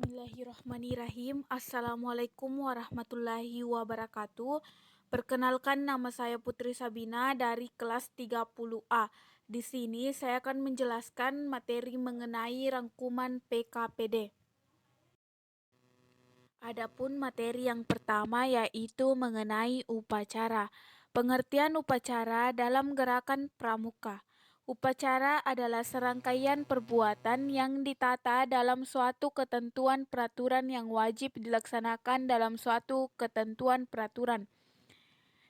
Bismillahirrahmanirrahim. Assalamualaikum warahmatullahi wabarakatuh. Perkenalkan, nama saya Putri Sabina dari kelas 30A. Di sini saya akan menjelaskan materi mengenai rangkuman PKPD. Adapun materi yang pertama yaitu mengenai upacara. Pengertian upacara dalam gerakan pramuka. Upacara adalah serangkaian perbuatan yang ditata dalam suatu ketentuan peraturan yang wajib dilaksanakan dalam suatu ketentuan peraturan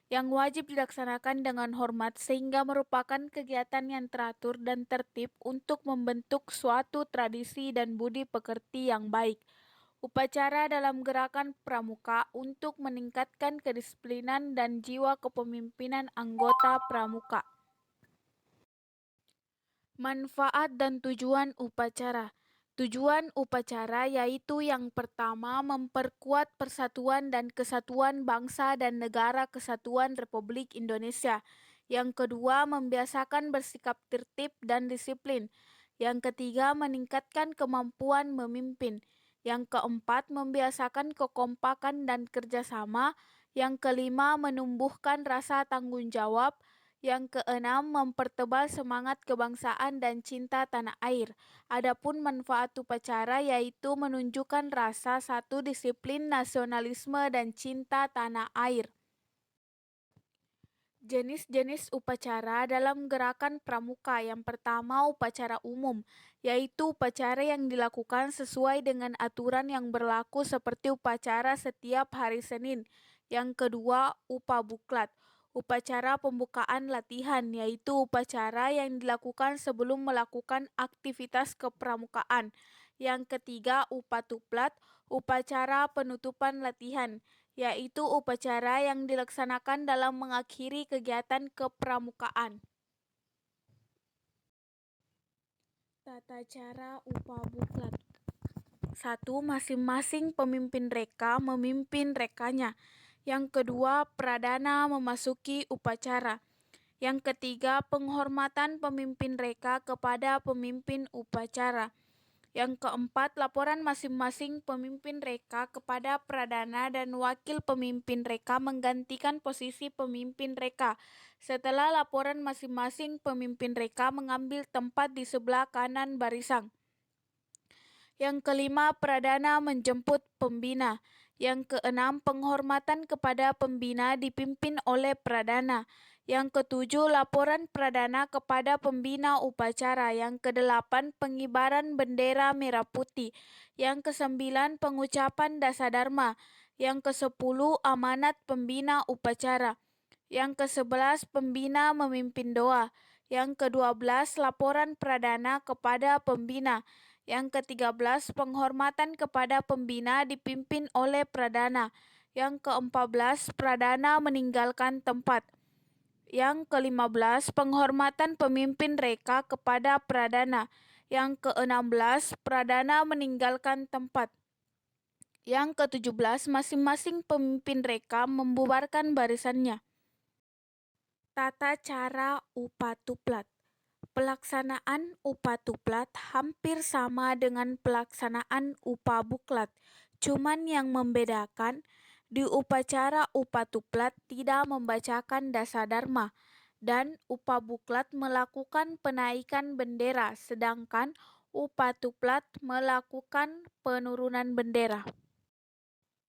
yang wajib dilaksanakan dengan hormat sehingga merupakan kegiatan yang teratur dan tertib untuk membentuk suatu tradisi dan budi pekerti yang baik. Upacara dalam gerakan pramuka untuk meningkatkan kedisiplinan dan jiwa kepemimpinan anggota pramuka. Manfaat dan tujuan upacara. Tujuan upacara yaitu yang pertama memperkuat persatuan dan kesatuan bangsa dan negara Kesatuan Republik Indonesia. Yang kedua membiasakan bersikap tertib dan disiplin. Yang ketiga meningkatkan kemampuan memimpin. Yang keempat membiasakan kekompakan dan kerjasama. Yang kelima menumbuhkan rasa tanggung jawab. Yang keenam, mempertebal semangat kebangsaan dan cinta tanah air. Adapun manfaat upacara yaitu menunjukkan rasa satu disiplin, nasionalisme, dan cinta tanah air. Jenis-jenis upacara dalam gerakan pramuka. Yang pertama, upacara umum, yaitu upacara yang dilakukan sesuai dengan aturan yang berlaku seperti upacara setiap hari Senin. Yang kedua, upabuklat, upacara pembukaan latihan, yaitu upacara yang dilakukan sebelum melakukan aktivitas kepramukaan. Yang ketiga, upatuplat, upacara penutupan latihan, yaitu upacara yang dilaksanakan dalam mengakhiri kegiatan kepramukaan. Tata cara upabuklat. 1. Masing-masing pemimpin reka memimpin rekanya. Yang kedua, pradana memasuki upacara. Yang ketiga, penghormatan pemimpin reka kepada pemimpin upacara. Yang keempat, laporan masing-masing pemimpin reka kepada pradana dan wakil pemimpin reka menggantikan posisi pemimpin reka. Setelah laporan masing-masing pemimpin reka mengambil tempat di sebelah kanan barisan. Yang kelima, pradana menjemput pembina. Yang keenam, penghormatan kepada pembina dipimpin oleh pradana. Yang ketujuh, laporan pradana kepada pembina upacara. Yang kedelapan, pengibaran bendera merah putih. Yang kesembilan, pengucapan dasadharma. Yang kesepuluh, amanat pembina upacara. Yang kesebelas, pembina memimpin doa. Yang kedua belas, laporan pradana kepada pembina. Yang ke-13, penghormatan kepada pembina dipimpin oleh pradana. Yang ke-14, pradana meninggalkan tempat. Yang ke-15, penghormatan pemimpin reka kepada pradana. Yang ke-16, pradana meninggalkan tempat. Yang ke-17, masing-masing pemimpin reka membubarkan barisannya. Tata cara upatuplat. Pelaksanaan upatuplat hampir sama dengan pelaksanaan upabuklat. Cuman yang membedakan, di upacara upatuplat tidak membacakan dasadharma dan upabuklat melakukan penaikan bendera, sedangkan upatuplat melakukan penurunan bendera.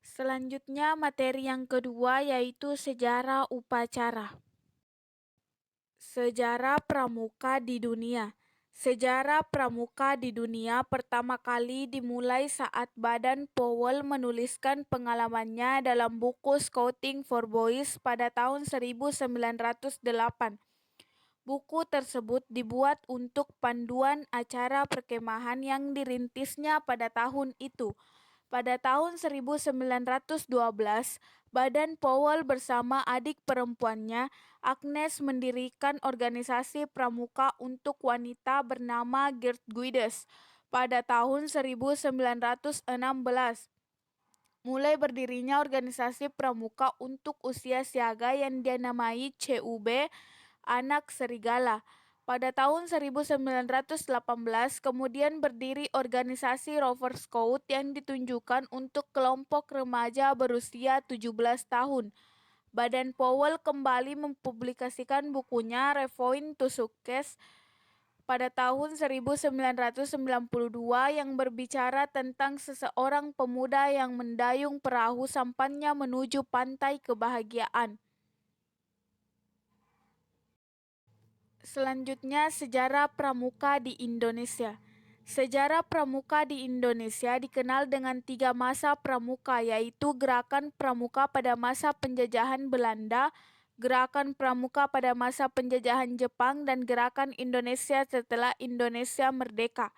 Selanjutnya materi yang kedua yaitu sejarah upacara. Sejarah pramuka di dunia. Sejarah pramuka di dunia pertama kali dimulai saat Baden Powell menuliskan pengalamannya dalam buku Scouting for Boys pada tahun 1908. Buku tersebut dibuat untuk panduan acara perkemahan yang dirintisnya pada tahun itu. Pada tahun 1912, Baden Powell bersama adik perempuannya, Agnes, mendirikan organisasi pramuka untuk wanita bernama Gertrudes pada tahun 1916. Mulai berdirinya organisasi pramuka untuk usia siaga yang dinamai CUB Anak Serigala. Pada tahun 1918 kemudian berdiri organisasi Rover Scout yang ditunjukkan untuk kelompok remaja berusia 17 tahun. Baden Powell kembali mempublikasikan bukunya Revoint to Success pada tahun 1992 yang berbicara tentang seseorang pemuda yang mendayung perahu sampannya menuju pantai kebahagiaan. Selanjutnya, sejarah pramuka di Indonesia. Sejarah pramuka di Indonesia dikenal dengan 3 masa pramuka, yaitu Gerakan Pramuka pada masa penjajahan Belanda, Gerakan Pramuka pada masa penjajahan Jepang, dan Gerakan Indonesia setelah Indonesia merdeka.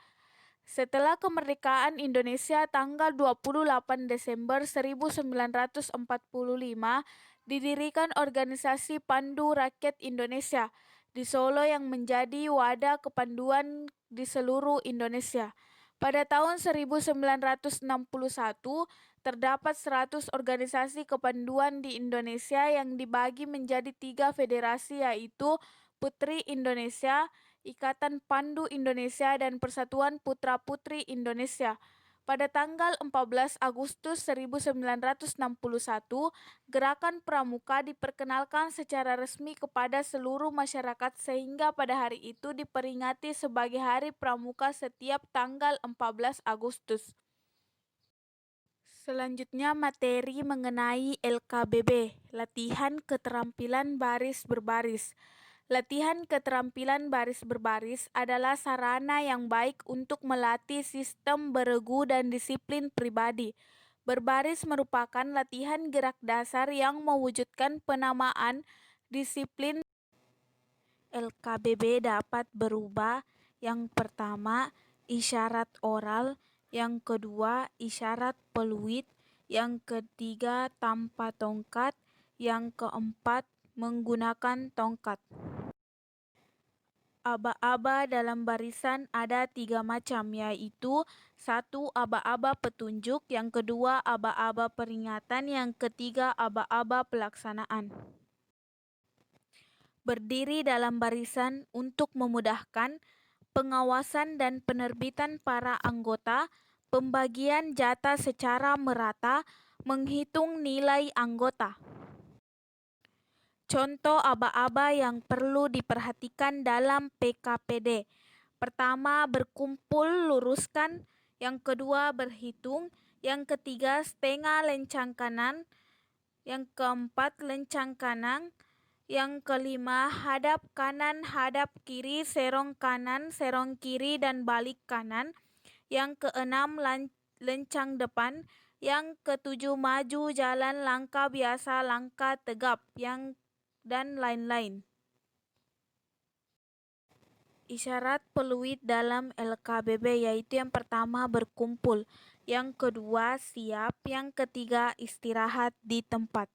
Setelah kemerdekaan Indonesia tanggal 28 Desember 1945, didirikan organisasi Pandu Rakyat Indonesia di Solo yang menjadi wadah kepanduan di seluruh Indonesia. Pada tahun 1961, terdapat 100 organisasi kepanduan di Indonesia yang dibagi menjadi 3 federasi, yaitu Putri Indonesia, Ikatan Pandu Indonesia, dan Persatuan Putra-Putri Indonesia. Pada tanggal 14 Agustus 1961, Gerakan Pramuka diperkenalkan secara resmi kepada seluruh masyarakat sehingga pada hari itu diperingati sebagai Hari Pramuka setiap tanggal 14 Agustus. Selanjutnya materi mengenai LKBB, latihan keterampilan baris berbaris. Latihan keterampilan baris berbaris adalah sarana yang baik untuk melatih sistem beregu dan disiplin pribadi. Berbaris merupakan latihan gerak dasar yang mewujudkan penamaan disiplin. LKBB dapat berubah. Yang pertama, isyarat oral. Yang kedua, isyarat peluit. Yang ketiga, tanpa tongkat. Yang keempat, menggunakan tongkat. Aba-aba dalam barisan ada 3 macam, yaitu 1. Aba-aba petunjuk, yang kedua aba-aba peringatan, yang ketiga aba-aba pelaksanaan. Berdiri dalam barisan untuk memudahkan pengawasan dan penerbitan para anggota, pembagian jatah secara merata, menghitung nilai anggota. Contoh aba-aba yang perlu diperhatikan dalam PKPD. Pertama, berkumpul luruskan. Yang kedua, berhitung. Yang ketiga, setengah lencang kanan. Yang keempat, lencang kanan. Yang kelima, hadap kanan, hadap kiri, serong kanan, serong kiri, dan balik kanan. Yang keenam, lencang depan. Yang ketujuh, maju, jalan, langkah biasa, langkah tegap, dan lain-lain. Isyarat peluit dalam LKBB yaitu yang pertama berkumpul, yang kedua siap, yang ketiga istirahat di tempat.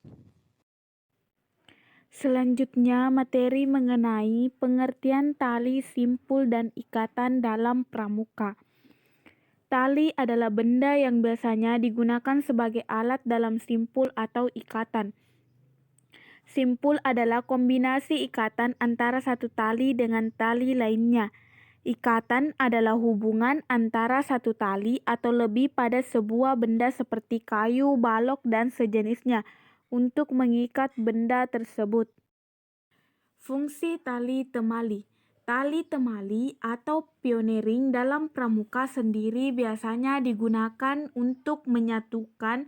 Selanjutnya materi mengenai pengertian tali, simpul, dan ikatan dalam pramuka. Tali adalah benda yang biasanya digunakan sebagai alat dalam simpul atau ikatan. Simpul adalah kombinasi ikatan antara satu tali dengan tali lainnya. Ikatan adalah hubungan antara satu tali atau lebih pada sebuah benda seperti kayu, balok, dan sejenisnya untuk mengikat benda tersebut. Fungsi tali temali. Tali temali atau pioneering dalam pramuka sendiri biasanya digunakan untuk menyatukan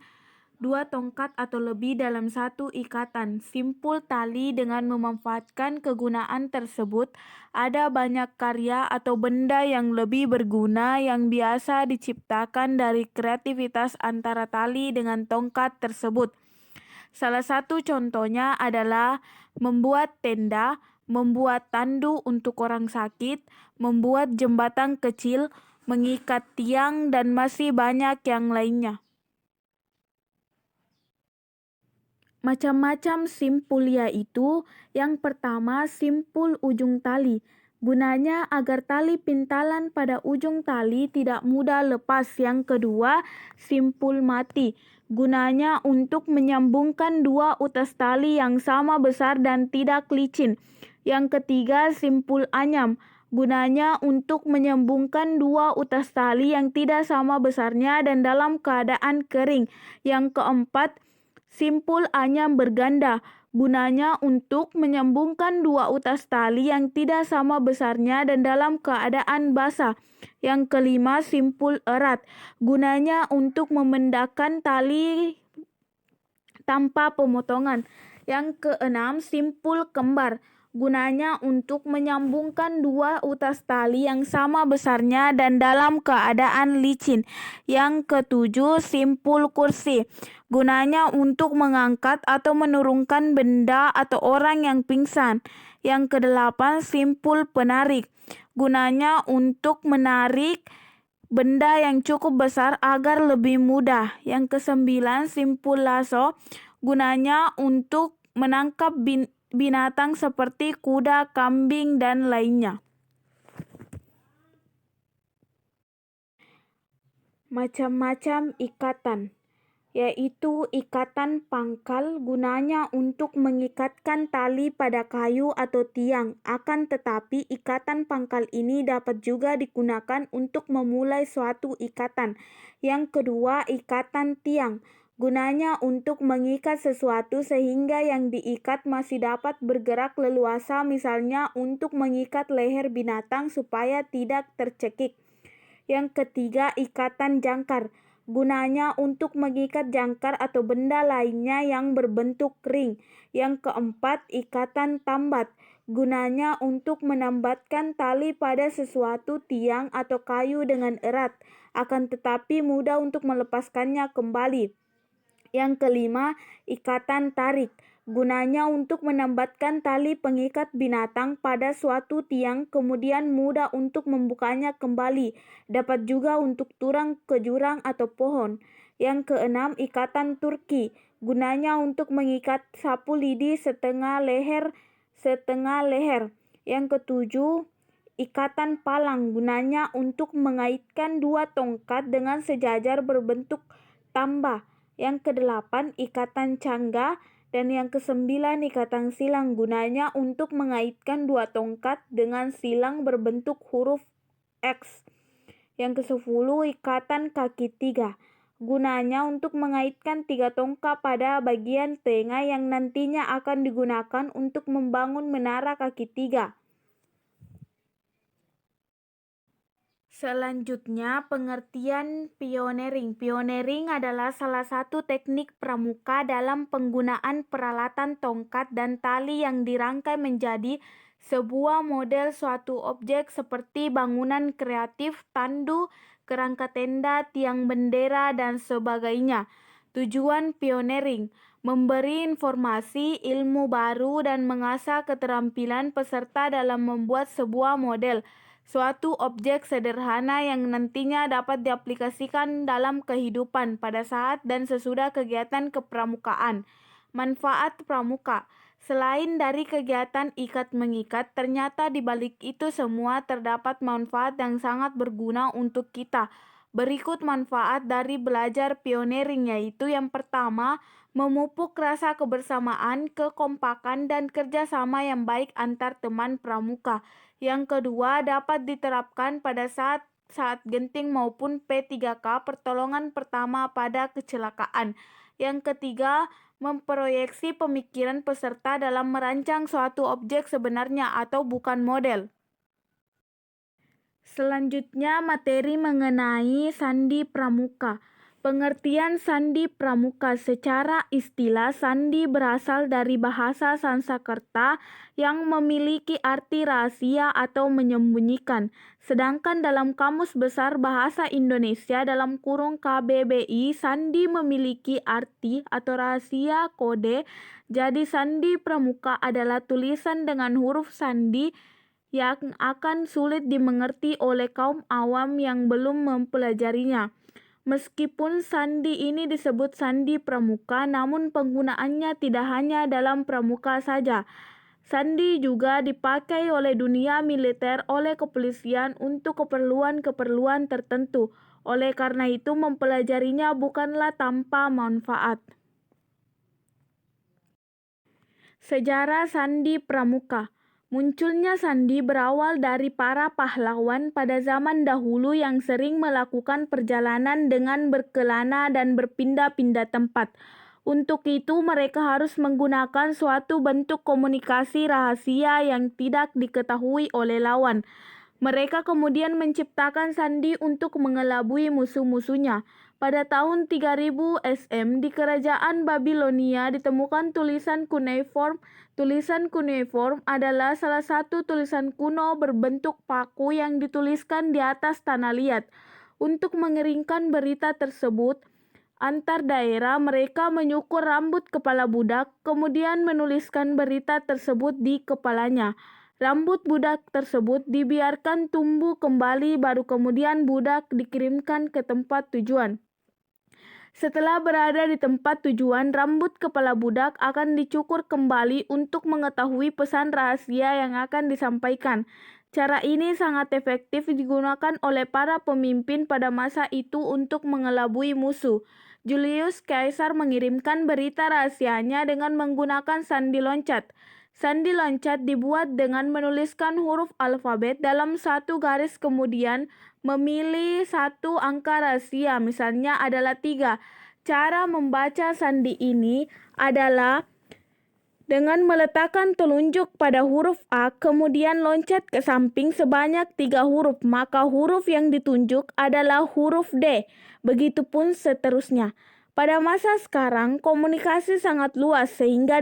2 tongkat atau lebih dalam satu ikatan. Simpul tali dengan memanfaatkan kegunaan tersebut, ada banyak karya atau benda yang lebih berguna yang biasa diciptakan dari kreativitas antara tali dengan tongkat tersebut. Salah satu contohnya adalah membuat tenda, membuat tandu untuk orang sakit, membuat jembatan kecil, mengikat tiang, dan masih banyak yang lainnya. Macam-macam simpul yaitu, yang pertama simpul ujung tali. Gunanya agar tali pintalan pada ujung tali tidak mudah lepas. Yang kedua, simpul mati. Gunanya untuk menyambungkan 2 utas tali yang sama besar dan tidak licin. Yang ketiga, simpul anyam. Gunanya untuk menyambungkan dua utas tali yang tidak sama besarnya dan dalam keadaan kering. Yang keempat, simpul anyam berganda. Gunanya untuk menyambungkan dua utas tali yang tidak sama besarnya dan dalam keadaan basah. Yang kelima, simpul erat. Gunanya untuk memendakkan tali tanpa pemotongan. Yang keenam, simpul kembar. Gunanya untuk menyambungkan dua utas tali yang sama besarnya dan dalam keadaan licin. Yang ketujuh, simpul kursi. Gunanya untuk mengangkat atau menurunkan benda atau orang yang pingsan. Yang kedelapan, simpul penarik. Gunanya untuk menarik benda yang cukup besar agar lebih mudah. Yang kesembilan, simpul lasso. Gunanya untuk menangkap binatang seperti kuda, kambing, dan lainnya. Macam-macam ikatan, yaitu ikatan pangkal. Gunanya untuk mengikatkan tali pada kayu atau tiang. Akan tetapi ikatan pangkal ini dapat juga digunakan untuk memulai suatu ikatan. Yang kedua, ikatan tiang. Gunanya untuk mengikat sesuatu sehingga yang diikat masih dapat bergerak leluasa, misalnya untuk mengikat leher binatang supaya tidak tercekik. Yang ketiga, ikatan jangkar. Gunanya untuk mengikat jangkar atau benda lainnya yang berbentuk ring. Yang keempat, ikatan tambat. Gunanya untuk menambatkan tali pada sesuatu tiang atau kayu dengan erat, akan tetapi mudah untuk melepaskannya kembali. Yang kelima, ikatan tarik. Gunanya untuk menambatkan tali pengikat binatang pada suatu tiang, kemudian mudah untuk membukanya kembali. Dapat juga untuk turang ke jurang atau pohon. Yang keenam, ikatan turki. Gunanya untuk mengikat sapu lidi setengah leher. Yang ketujuh, ikatan palang. Gunanya untuk mengaitkan dua tongkat dengan sejajar berbentuk tambah. Yang kedelapan, ikatan cangga. Dan yang kesembilan, ikatan silang. Gunanya untuk mengaitkan dua tongkat dengan silang berbentuk huruf X. Yang kesepuluh, ikatan kaki tiga. Gunanya untuk mengaitkan tiga tongkat pada bagian tengah yang nantinya akan digunakan untuk membangun menara kaki tiga. Selanjutnya, pengertian pioneering. Pioneering adalah salah satu teknik pramuka dalam penggunaan peralatan tongkat dan tali yang dirangkai menjadi sebuah model suatu objek seperti bangunan kreatif, tandu, kerangka tenda, tiang bendera, dan sebagainya. Tujuan pioneering: memberi informasi, ilmu baru, dan mengasah keterampilan peserta dalam membuat sebuah model suatu objek sederhana yang nantinya dapat diaplikasikan dalam kehidupan pada saat dan sesudah kegiatan kepramukaan. Manfaat pramuka. Selain dari kegiatan ikat-mengikat, ternyata di balik itu semua terdapat manfaat yang sangat berguna untuk kita. Berikut manfaat dari belajar pioneering, yaitu yang pertama, memupuk rasa kebersamaan, kekompakan, dan kerjasama yang baik antar teman pramuka. Yang kedua, dapat diterapkan pada saat genting maupun P3K, pertolongan pertama pada kecelakaan. Yang ketiga, memproyeksi pemikiran peserta dalam merancang suatu objek sebenarnya atau bukan model. Selanjutnya, materi mengenai sandi pramuka. Pengertian sandi pramuka. Secara istilah, sandi berasal dari bahasa Sanskerta yang memiliki arti rahasia atau menyembunyikan. Sedangkan dalam Kamus Besar Bahasa Indonesia (KBBI), sandi memiliki arti atau rahasia kode. Jadi sandi pramuka adalah tulisan dengan huruf sandi yang akan sulit dimengerti oleh kaum awam yang belum mempelajarinya. Meskipun sandi ini disebut sandi pramuka, namun penggunaannya tidak hanya dalam pramuka saja. Sandi juga dipakai oleh dunia militer, oleh kepolisian untuk keperluan-keperluan tertentu. Oleh karena itu, mempelajarinya bukanlah tanpa manfaat. Sejarah sandi pramuka. Munculnya sandi berawal dari para pahlawan pada zaman dahulu yang sering melakukan perjalanan dengan berkelana dan berpindah-pindah tempat. Untuk itu, mereka harus menggunakan suatu bentuk komunikasi rahasia yang tidak diketahui oleh lawan. Mereka kemudian menciptakan sandi untuk mengelabui musuh-musuhnya. Pada tahun 3000 SM di kerajaan Babilonia ditemukan tulisan cuneiform. Tulisan cuneiform adalah salah satu tulisan kuno berbentuk paku yang dituliskan di atas tanah liat. Untuk mengeringkan berita tersebut, antar daerah mereka menyukur rambut kepala budak, kemudian menuliskan berita tersebut di kepalanya. Rambut budak tersebut dibiarkan tumbuh kembali, baru kemudian budak dikirimkan ke tempat tujuan. Setelah berada di tempat tujuan, rambut kepala budak akan dicukur kembali untuk mengetahui pesan rahasia yang akan disampaikan. Cara ini sangat efektif digunakan oleh para pemimpin pada masa itu untuk mengelabui musuh. Julius Caesar mengirimkan berita rahasianya dengan menggunakan sandi loncat. Sandi loncat dibuat dengan menuliskan huruf alfabet dalam satu garis, kemudian memilih satu angka rahasia, misalnya adalah 3. Cara membaca sandi ini adalah dengan meletakkan telunjuk pada huruf A, kemudian loncat ke samping sebanyak 3 huruf, maka huruf yang ditunjuk adalah huruf D. Begitupun seterusnya. Pada masa sekarang, komunikasi sangat luas sehingga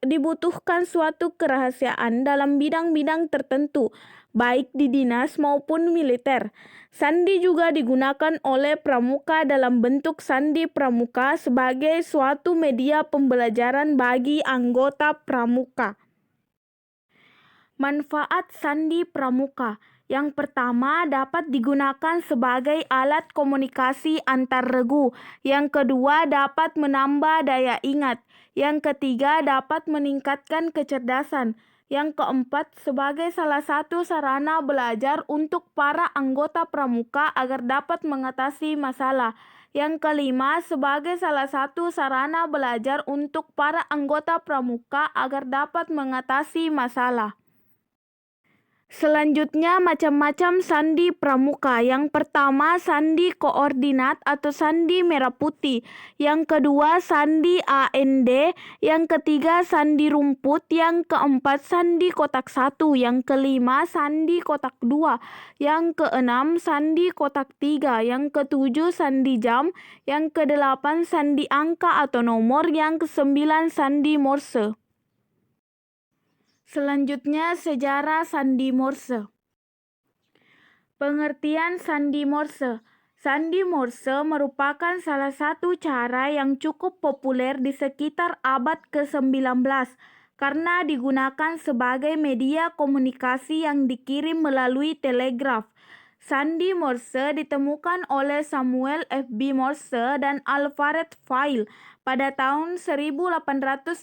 dibutuhkan suatu kerahasiaan dalam bidang-bidang tertentu, baik di dinas maupun militer. Sandi juga digunakan oleh pramuka dalam bentuk sandi pramuka sebagai suatu media pembelajaran bagi anggota pramuka. Manfaat sandi pramuka. Yang pertama, dapat digunakan sebagai alat komunikasi antar regu. Yang kedua, dapat menambah daya ingat. Yang ketiga, dapat meningkatkan kecerdasan. Yang keempat, sebagai salah satu sarana belajar untuk para anggota pramuka agar dapat mengatasi masalah. Yang kelima, sebagai salah satu sarana belajar untuk para anggota pramuka agar dapat mengatasi masalah. Selanjutnya, macam-macam sandi pramuka. Yang pertama, sandi koordinat atau sandi merah putih. Yang kedua, sandi AND. Yang ketiga, sandi rumput. Yang keempat, sandi kotak 1. Yang kelima, sandi kotak 2. Yang keenam, sandi kotak 3. Yang ketujuh, sandi jam. Yang kedelapan, sandi angka atau nomor. Yang kesembilan, sandi Morse. Selanjutnya, sejarah sandi Morse. Pengertian sandi Morse. Sandi Morse merupakan salah satu cara yang cukup populer di sekitar abad ke-19 karena digunakan sebagai media komunikasi yang dikirim melalui telegraf. Sandi Morse ditemukan oleh Samuel F.B. Morse dan Alfred Vail pada tahun 1835.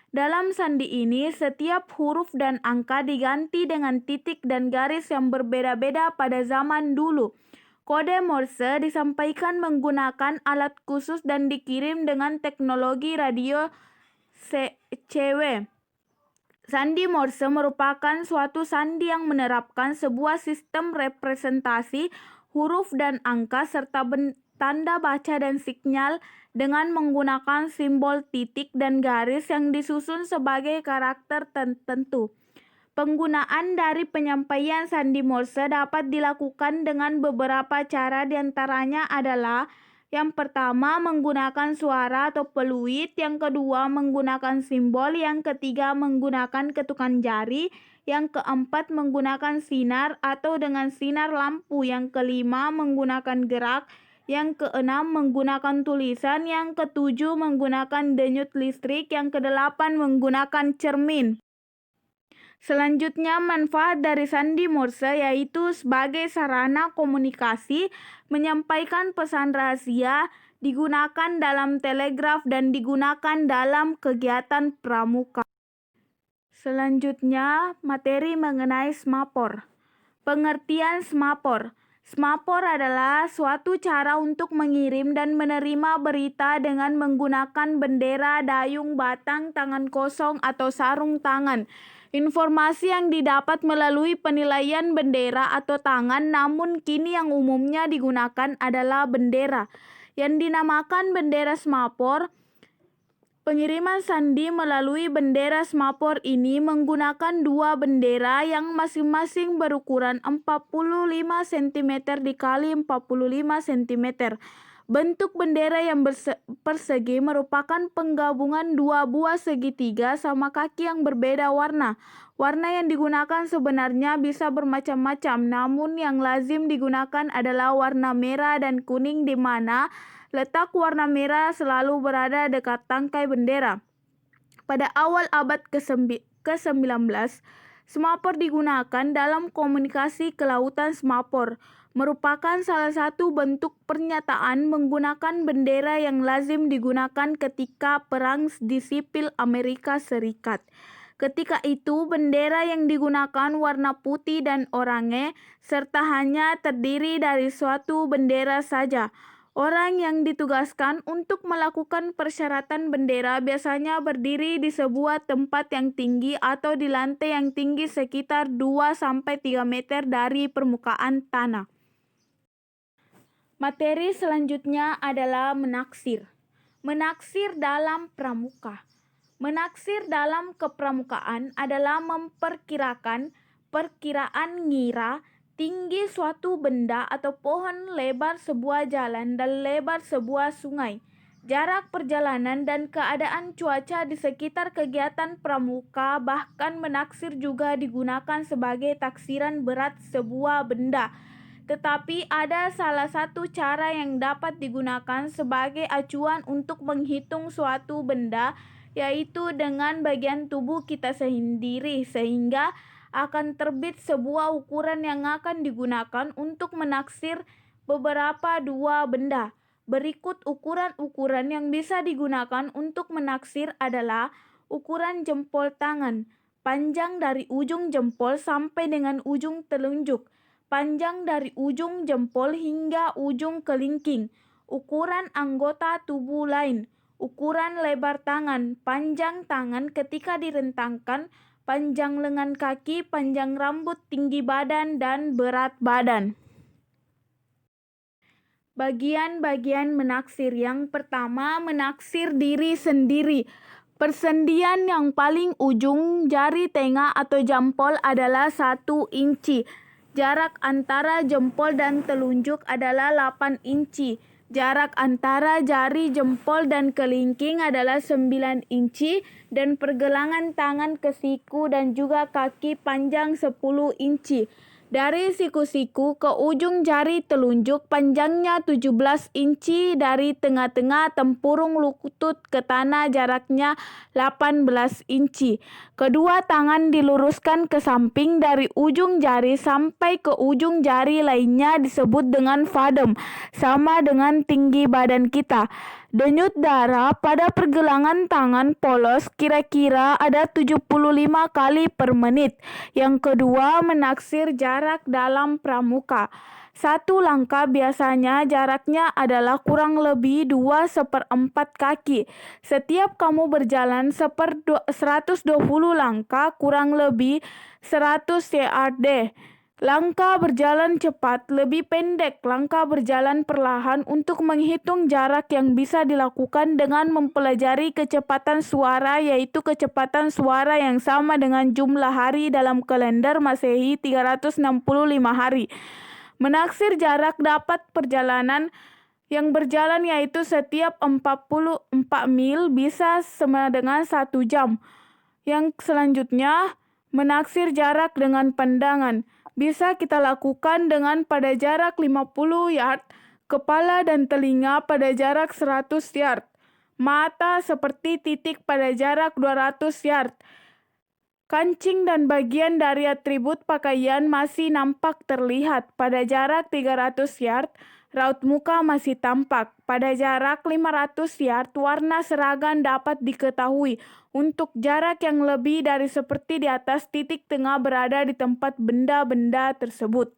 Dalam sandi ini, setiap huruf dan angka diganti dengan titik dan garis yang berbeda-beda pada zaman dulu. Kode Morse disampaikan menggunakan alat khusus dan dikirim dengan teknologi radio CW. Sandi Morse merupakan suatu sandi yang menerapkan sebuah sistem representasi huruf dan angka serta tanda baca dan sinyal dengan menggunakan simbol titik dan garis yang disusun sebagai karakter tertentu. Penggunaan dari penyampaian sandi Morse dapat dilakukan dengan beberapa cara, diantaranya adalah yang pertama menggunakan suara atau peluit, yang kedua menggunakan simbol, yang ketiga menggunakan ketukan jari, yang keempat menggunakan sinar atau dengan sinar lampu, yang kelima menggunakan gerak, yang keenam menggunakan tulisan, yang ketujuh menggunakan denyut listrik, yang kedelapan menggunakan cermin. Selanjutnya, manfaat dari sandi Morse yaitu sebagai sarana komunikasi, menyampaikan pesan rahasia, digunakan dalam telegraf dan digunakan dalam kegiatan pramuka. Selanjutnya, materi mengenai semapor. Pengertian semapor. Semapor adalah suatu cara untuk mengirim dan menerima berita dengan menggunakan bendera, dayung, batang, tangan kosong, atau sarung tangan. Informasi yang didapat melalui penilaian bendera atau tangan, namun kini yang umumnya digunakan adalah bendera, yang dinamakan bendera semapur. Pengiriman sandi melalui bendera semapur ini menggunakan dua bendera yang masing-masing berukuran 45 cm dikali 45 cm. Bentuk bendera yang persegi merupakan penggabungan dua buah segitiga sama kaki yang berbeda warna. Warna yang digunakan sebenarnya bisa bermacam-macam, namun yang lazim digunakan adalah warna merah dan kuning, di mana letak warna merah selalu berada dekat tangkai bendera. Pada awal abad ke-19, semapur digunakan dalam komunikasi kelautan. Semapur merupakan salah satu bentuk pernyataan menggunakan bendera yang lazim digunakan ketika Perang di Sipil Amerika Serikat. Ketika itu, bendera yang digunakan warna putih dan oranye, serta hanya terdiri dari suatu bendera saja. Orang yang ditugaskan untuk melakukan persyaratan bendera biasanya berdiri di sebuah tempat yang tinggi atau di lantai yang tinggi sekitar 2-3 meter dari permukaan tanah. Materi selanjutnya adalah menaksir. Menaksir dalam pramuka. Menaksir dalam kepramukaan adalah memperkirakan perkiraan ngira tinggi suatu benda atau pohon, lebar sebuah jalan, dan lebar sebuah sungai, jarak perjalanan, dan keadaan cuaca di sekitar kegiatan pramuka. Bahkan menaksir juga digunakan sebagai taksiran berat sebuah benda. Tetapi ada salah satu cara yang dapat digunakan sebagai acuan untuk menghitung suatu benda, yaitu dengan bagian tubuh kita sendiri, sehingga akan terbit sebuah ukuran yang akan digunakan untuk menaksir beberapa dua benda. Berikut ukuran-ukuran yang bisa digunakan untuk menaksir adalah ukuran jempol tangan, panjang dari ujung jempol sampai dengan ujung telunjuk, panjang dari ujung jempol hingga ujung kelingking, ukuran anggota tubuh lain, ukuran lebar tangan, panjang tangan ketika direntangkan, panjang lengan kaki, panjang rambut, tinggi badan, dan berat badan. Bagian-bagian menaksir. Yang pertama, menaksir diri sendiri. Persendian yang paling ujung jari tengah atau jempol adalah 1 inci. Jarak antara jempol dan telunjuk adalah 8 inci. Jarak antara jari jempol dan kelingking adalah 9 inci, dan pergelangan tangan ke siku dan juga kaki panjang 10 inci. Dari siku-siku ke ujung jari telunjuk panjangnya 17 inci, dari tengah-tengah tempurung lutut ke tanah jaraknya 18 inci. Kedua tangan diluruskan ke samping dari ujung jari sampai ke ujung jari lainnya disebut dengan fadem, sama dengan tinggi badan kita. Denyut darah pada pergelangan tangan polos kira-kira ada 75 kali per menit. Yang kedua, menaksir jarak dalam pramuka. 1 langkah biasanya jaraknya adalah kurang lebih 2/4 kaki. Setiap kamu berjalan 120 langkah, kurang lebih 100 yard. Langkah berjalan cepat lebih pendek langkah berjalan perlahan. Untuk menghitung jarak yang bisa dilakukan dengan mempelajari kecepatan suara, yaitu kecepatan suara yang sama dengan jumlah hari dalam kalender Masehi 365 hari. Menaksir jarak dapat perjalanan yang berjalan, yaitu setiap 44 mil bisa sama dengan 1 jam. Yang selanjutnya, menaksir jarak dengan pandangan. Bisa kita lakukan dengan pada jarak 50 yard, kepala dan telinga pada jarak 100 yard, mata seperti titik pada jarak 200 yard. Kancing dan bagian dari atribut pakaian masih nampak terlihat pada jarak 300 yard. Raut muka masih tampak. Pada jarak 500 yard, warna seragam dapat diketahui. Untuk jarak yang lebih dari seperti di atas, titik tengah berada di tempat benda-benda tersebut.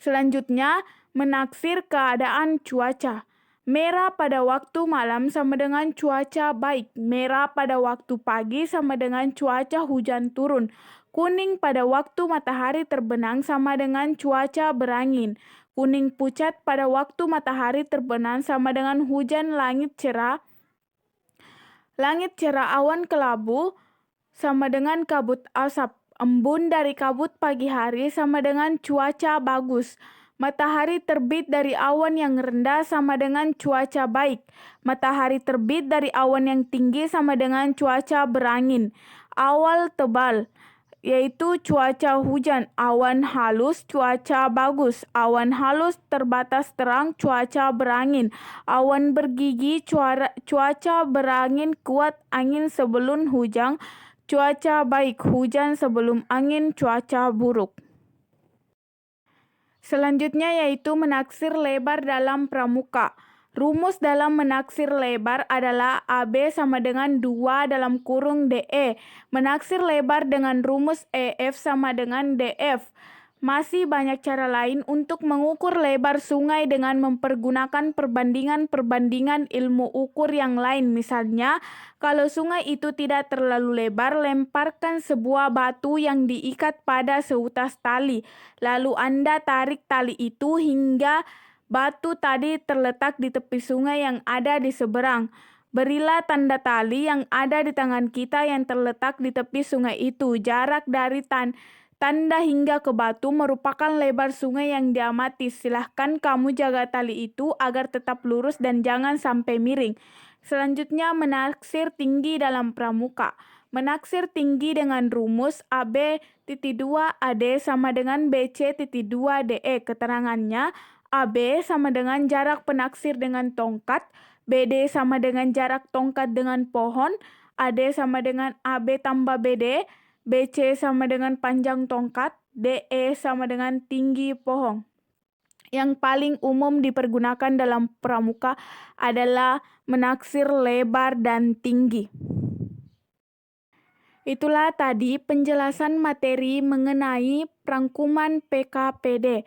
Selanjutnya, menaksir keadaan cuaca. Merah pada waktu malam sama dengan cuaca baik. Merah pada waktu pagi sama dengan cuaca hujan turun. Kuning pada waktu matahari terbenam sama dengan cuaca berangin. Kuning pucat pada waktu matahari terbenam sama dengan hujan. Langit cerah awan kelabu sama dengan kabut asap. Embun dari kabut pagi hari sama dengan cuaca bagus. Matahari terbit dari awan yang rendah sama dengan cuaca baik. Matahari terbit dari awan yang tinggi sama dengan cuaca berangin. Awal tebal, yaitu cuaca hujan. Awan halus, cuaca bagus. Awan halus terbatas terang, cuaca berangin. Awan bergigi, cuaca berangin kuat, angin sebelum hujan. Cuaca baik, hujan sebelum angin, cuaca buruk. Selanjutnya yaitu menaksir lebar dalam pramuka. Rumus dalam menaksir lebar adalah AB sama dengan 2 dalam kurung DE. Menaksir lebar dengan rumus EF sama dengan DF. Masih banyak cara lain untuk mengukur lebar sungai dengan mempergunakan perbandingan ilmu ukur yang lain. Misalnya, kalau sungai itu tidak terlalu lebar, lemparkan sebuah batu yang diikat pada seutas tali. Lalu Anda tarik tali itu hingga batu tadi terletak di tepi sungai yang ada di seberang. Berilah tanda tali yang ada di tangan kita yang terletak di tepi sungai itu. Jarak dari tanda hingga ke batu merupakan lebar sungai yang diamati. Silahkan kamu jaga tali itu agar tetap lurus dan jangan sampai miring. Selanjutnya menaksir tinggi dalam pramuka. Menaksir tinggi dengan rumus AB.2 AD sama dengan BC.2 DE. Keterangannya, AB sama dengan jarak penaksir dengan tongkat, BD sama dengan jarak tongkat dengan pohon, AD sama dengan AB tambah BD, BC sama dengan panjang tongkat, DE sama dengan tinggi pohon. Yang paling umum dipergunakan dalam pramuka adalah menaksir lebar dan tinggi. Itulah tadi penjelasan materi mengenai rangkuman PKPD.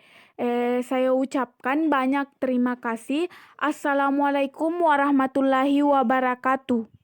Saya ucapkan banyak terima kasih. Assalamualaikum warahmatullahi wabarakatuh.